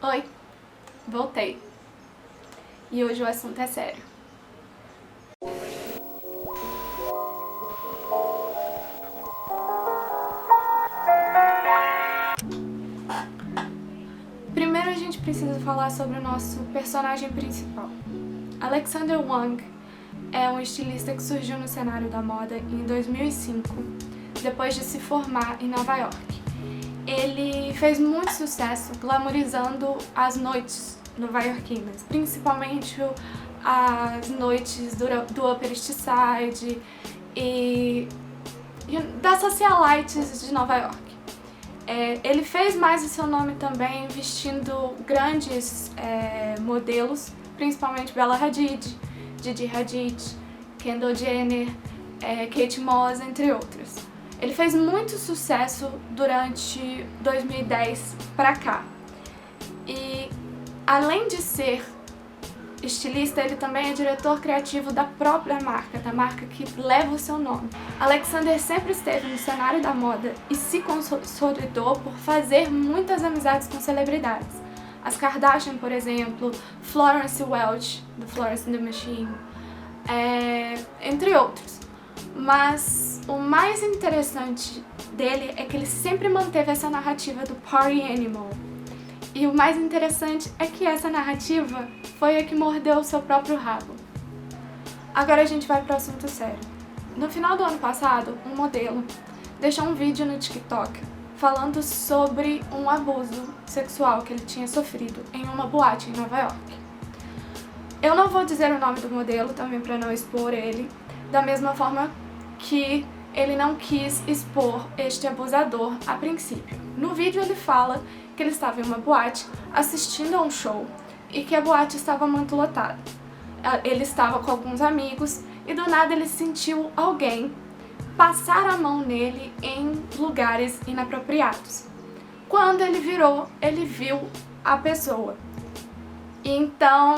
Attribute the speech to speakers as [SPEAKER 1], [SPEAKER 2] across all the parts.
[SPEAKER 1] Oi, voltei. E hoje o assunto é sério. Primeiro a gente precisa falar sobre o nosso personagem principal. Alexander Wang é um estilista que surgiu no cenário da moda em 2005, depois de se formar em Nova York. Ele fez muito sucesso glamorizando as noites nova-iorquinas, principalmente as noites do Upper East Side e das socialites de Nova York. Ele fez mais o seu nome também vestindo grandes modelos, principalmente Bella Hadid, Gigi Hadid, Kendall Jenner, Kate Moss, entre outros. Ele fez muito sucesso durante 2010 pra cá. E além de ser estilista, ele também é diretor criativo da própria marca, da marca que leva o seu nome. Alexander sempre esteve no cenário da moda e se consolidou por fazer muitas amizades com celebridades. As Kardashian, por exemplo, Florence Welch, do Florence and the Machine, entre outros. Mas o mais interessante dele é que ele sempre manteve essa narrativa do party animal. E o mais interessante é que essa narrativa foi a que mordeu o seu próprio rabo. Agora a gente vai para o assunto sério. No final do ano passado, um modelo deixou um vídeo no TikTok falando sobre um abuso sexual que ele tinha sofrido em uma boate em Nova York. Eu não vou dizer o nome do modelo também para não expor ele, da mesma forma que ele não quis expor este abusador a princípio. No vídeo ele fala que ele estava em uma boate assistindo a um show e que a boate estava muito lotada. Ele estava com alguns amigos e do nada ele sentiu alguém passar a mão nele em lugares inapropriados. Quando ele virou, ele viu a pessoa. Então,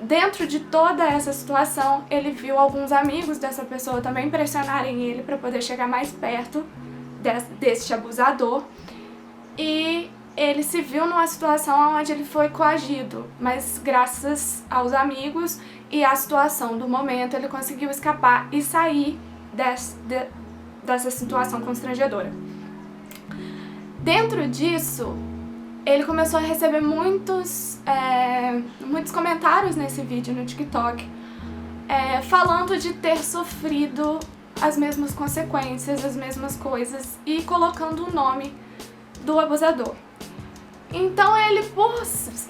[SPEAKER 1] dentro de toda essa situação, ele viu alguns amigos dessa pessoa também pressionarem ele para poder chegar mais perto deste abusador. E ele se viu numa situação onde ele foi coagido, mas graças aos amigos e à situação do momento, ele conseguiu escapar e sair dessa situação constrangedora. Dentro disso, ele começou a receber muitos comentários nesse vídeo no TikTok, falando de ter sofrido as mesmas consequências, as mesmas coisas e colocando o nome do abusador. Então ele, por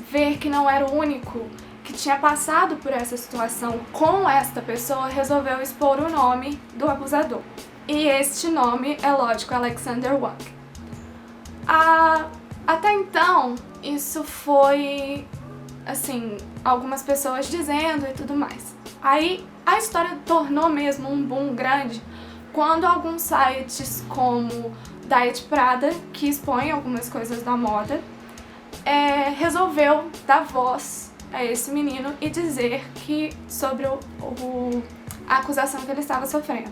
[SPEAKER 1] ver que não era o único que tinha passado por essa situação com esta pessoa, resolveu expor o nome do abusador. E este nome é, lógico, Alexander Wang. Até então, isso foi, assim, algumas pessoas dizendo e tudo mais. Aí a história tornou mesmo um boom grande quando alguns sites como Diet Prada, que expõem algumas coisas da moda, resolveu dar voz a esse menino e dizer sobre a acusação que ele estava sofrendo.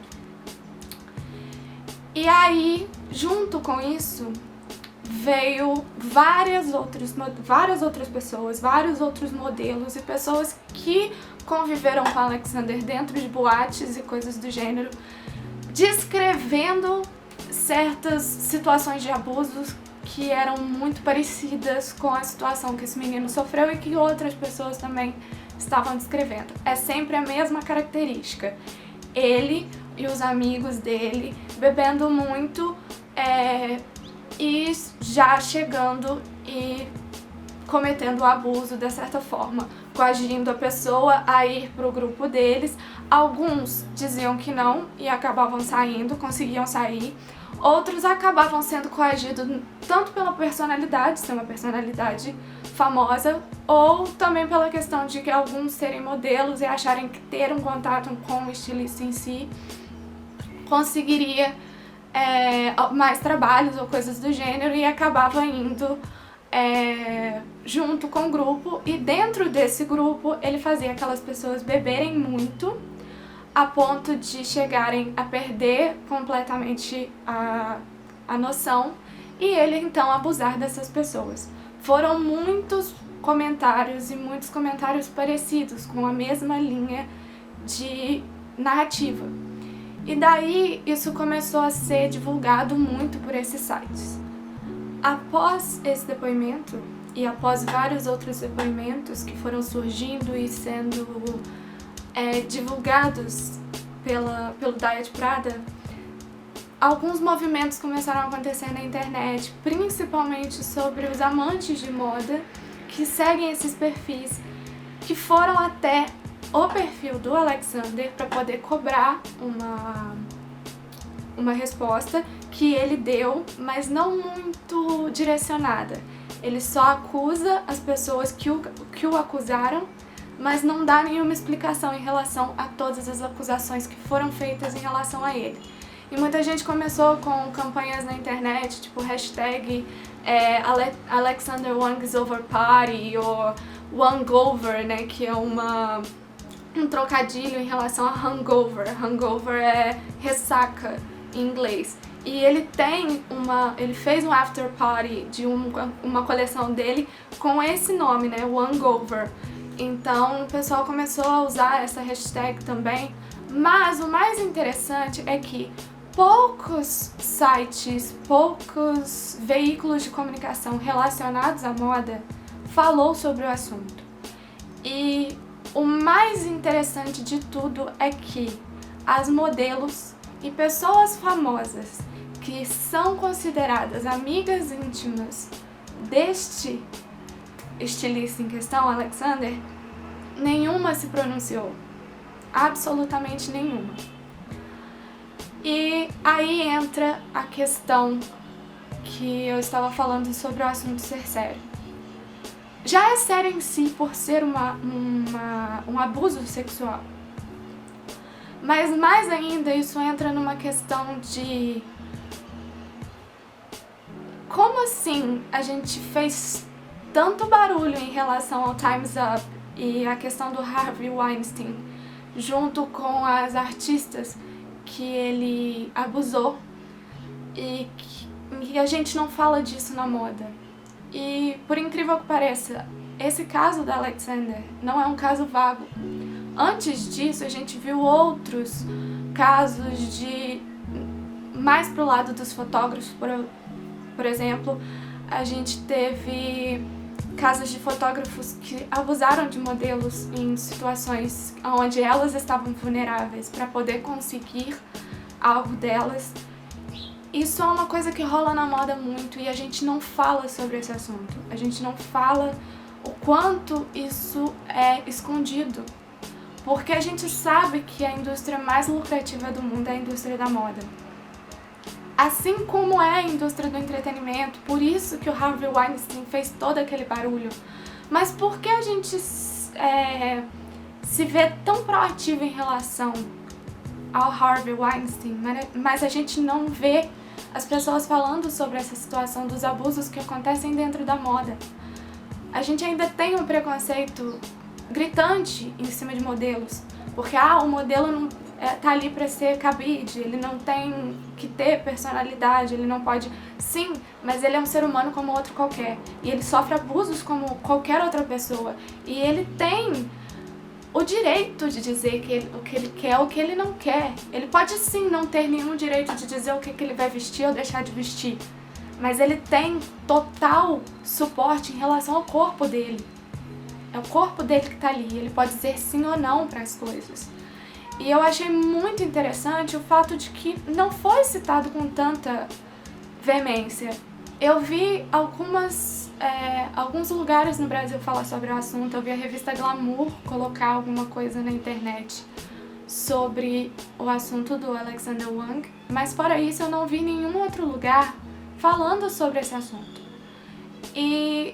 [SPEAKER 1] E aí, junto com isso, veio várias outras pessoas, vários outros modelos e pessoas que conviveram com Alexander dentro de boates e coisas do gênero, descrevendo certas situações de abusos que eram muito parecidas com a situação que esse menino sofreu e que outras pessoas também estavam descrevendo. É sempre a mesma característica. Ele e os amigos dele bebendo muito e já chegando e cometendo o abuso de certa forma, coagindo a pessoa a ir para o grupo deles. Alguns diziam que não e acabavam saindo, conseguiam sair. Outros acabavam sendo coagidos tanto pela personalidade, ser uma personalidade famosa, ou também pela questão de que alguns serem modelos e acharem que ter um contato com o estilista em si conseguiria mais trabalhos ou coisas do gênero e acabava indo junto com o grupo. E dentro desse grupo ele fazia aquelas pessoas beberem muito a ponto de chegarem a perder completamente a noção e ele então abusar dessas pessoas. Foram muitos comentários e muitos comentários parecidos, com a mesma linha de narrativa. E daí isso começou a ser divulgado muito por esses sites. Após esse depoimento, e após vários outros depoimentos que foram surgindo e sendo divulgados pelo Diet Prada, alguns movimentos começaram a acontecer na internet, principalmente sobre os amantes de moda que seguem esses perfis, que foram até o perfil do Alexander para poder cobrar uma resposta que ele deu, mas não muito direcionada. Ele só acusa as pessoas que o acusaram, mas não dá nenhuma explicação em relação a todas as acusações que foram feitas em relação a ele. E muita gente começou com campanhas na internet, tipo hashtag Alexander Wang's Over Party, ou Wangover, né, que é um trocadilho em relação a hangover. Hangover é ressaca em inglês. E ele fez um after party de uma coleção dele com esse nome, né, Wangover. Então o pessoal começou a usar essa hashtag também. Mas o mais interessante é que poucos sites, poucos veículos de comunicação relacionados à moda falou sobre o assunto. E o mais interessante de tudo é que as modelos e pessoas famosas que são consideradas amigas íntimas deste estilista em questão, Alexander, nenhuma se pronunciou. Absolutamente nenhuma. E aí entra a questão que eu estava falando sobre o assunto ser sério. Já é sério em si por ser um abuso sexual. Mas mais ainda isso entra numa questão de como assim a gente fez tanto barulho em relação ao Time's Up e a questão do Harvey Weinstein, junto com as artistas que ele abusou, e a gente não fala disso na moda. E por incrível que pareça, esse caso da Alexander não é um caso vago. Antes disso, a gente viu outros casos de mais pro lado dos fotógrafos, por exemplo, a gente teve casos de fotógrafos que abusaram de modelos em situações onde elas estavam vulneráveis para poder conseguir algo delas. Isso é uma coisa que rola na moda muito e a gente não fala sobre esse assunto. A gente não fala o quanto isso é escondido. Porque a gente sabe que a indústria mais lucrativa do mundo é a indústria da moda. Assim como é a indústria do entretenimento, por isso que o Harvey Weinstein fez todo aquele barulho. Mas por que a gente se vê tão proativo em relação ao Harvey Weinstein, mas a gente não vê as pessoas falando sobre essa situação dos abusos que acontecem dentro da moda? A gente ainda tem um preconceito gritante em cima de modelos, porque o modelo não tá ali para ser cabide, ele não tem que ter personalidade, ele não pode... Sim, mas ele é um ser humano como outro qualquer, e ele sofre abusos como qualquer outra pessoa, e ele tem o direito de dizer o que ele quer ou o que ele não quer. Ele pode sim não ter nenhum direito de dizer o que ele vai vestir ou deixar de vestir, mas ele tem total suporte em relação ao corpo dele. É o corpo dele que tá ali, ele pode dizer sim ou não para as coisas. E eu achei muito interessante o fato de que não foi citado com tanta veemência. Eu vi alguns lugares no Brasil falar sobre o assunto. Eu vi a revista Glamour colocar alguma coisa na internet sobre o assunto do Alexander Wang, mas fora isso eu não vi nenhum outro lugar falando sobre esse assunto. E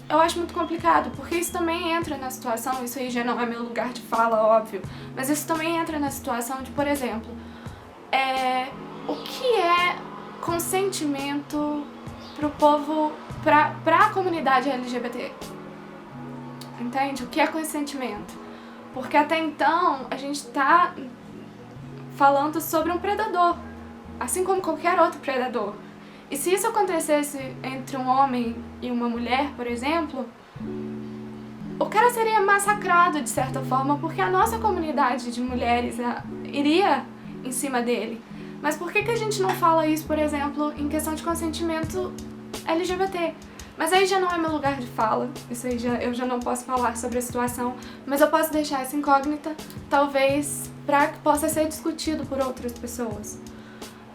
[SPEAKER 1] eu acho muito complicado, porque isso também entra na situação, isso aí já não é meu lugar de fala, óbvio, mas isso também entra na situação de, por exemplo, o que é consentimento pro povo, pra comunidade LGBT? Entende? O que é consentimento? Porque até então a gente tá falando sobre um predador, assim como qualquer outro predador. E se isso acontecesse entre um homem e uma mulher, por exemplo, o cara seria massacrado de certa forma, porque a nossa comunidade de mulheres iria em cima dele. Mas por que a gente não fala isso, por exemplo, em questão de consentimento LGBT? Mas aí já não é meu lugar de fala, isso aí eu já não posso falar sobre a situação, mas eu posso deixar essa incógnita, talvez, para que possa ser discutido por outras pessoas.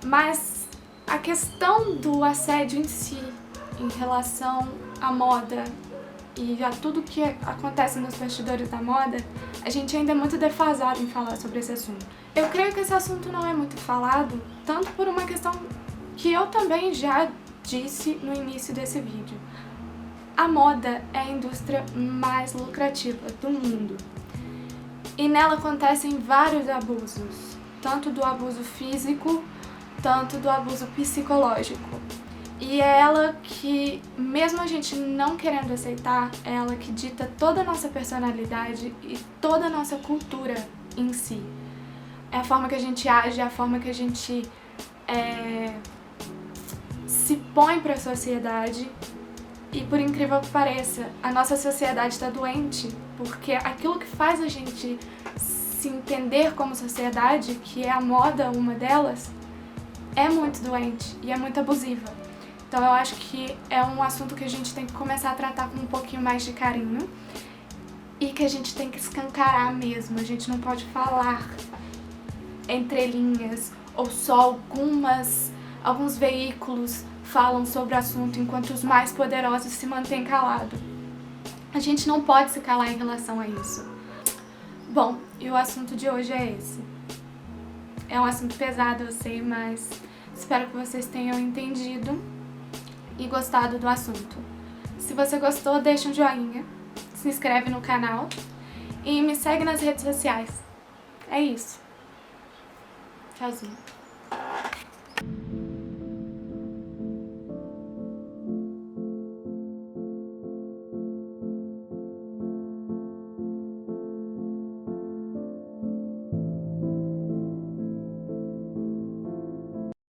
[SPEAKER 1] Mas a questão do assédio em si, em relação à moda e a tudo que acontece nos bastidores da moda, a gente ainda é muito defasado em falar sobre esse assunto. Eu creio que esse assunto não é muito falado, tanto por uma questão que eu também já disse no início desse vídeo. A moda é a indústria mais lucrativa do mundo. E nela acontecem vários abusos, tanto do abuso físico, tanto do abuso psicológico. E é ela que, mesmo a gente não querendo aceitar, é ela que dita toda a nossa personalidade e toda a nossa cultura em si. É a forma que a gente age, é a forma que a gente se põe para a sociedade. E por incrível que pareça, a nossa sociedade está doente, porque aquilo que faz a gente se entender como sociedade, que é a moda, uma delas, é muito doente e é muito abusiva. Então eu acho que é um assunto que a gente tem que começar a tratar com um pouquinho mais de carinho e que a gente tem que escancarar mesmo. A gente não pode falar entre linhas ou só alguns veículos falam sobre o assunto enquanto os mais poderosos se mantêm calados. A gente não pode se calar em relação a isso. Bom, e o assunto de hoje é esse. É um assunto pesado, eu sei, mas espero que vocês tenham entendido e gostado do assunto. Se você gostou, deixa um joinha, se inscreve no canal e me segue nas redes sociais. É isso. Tchauzinho.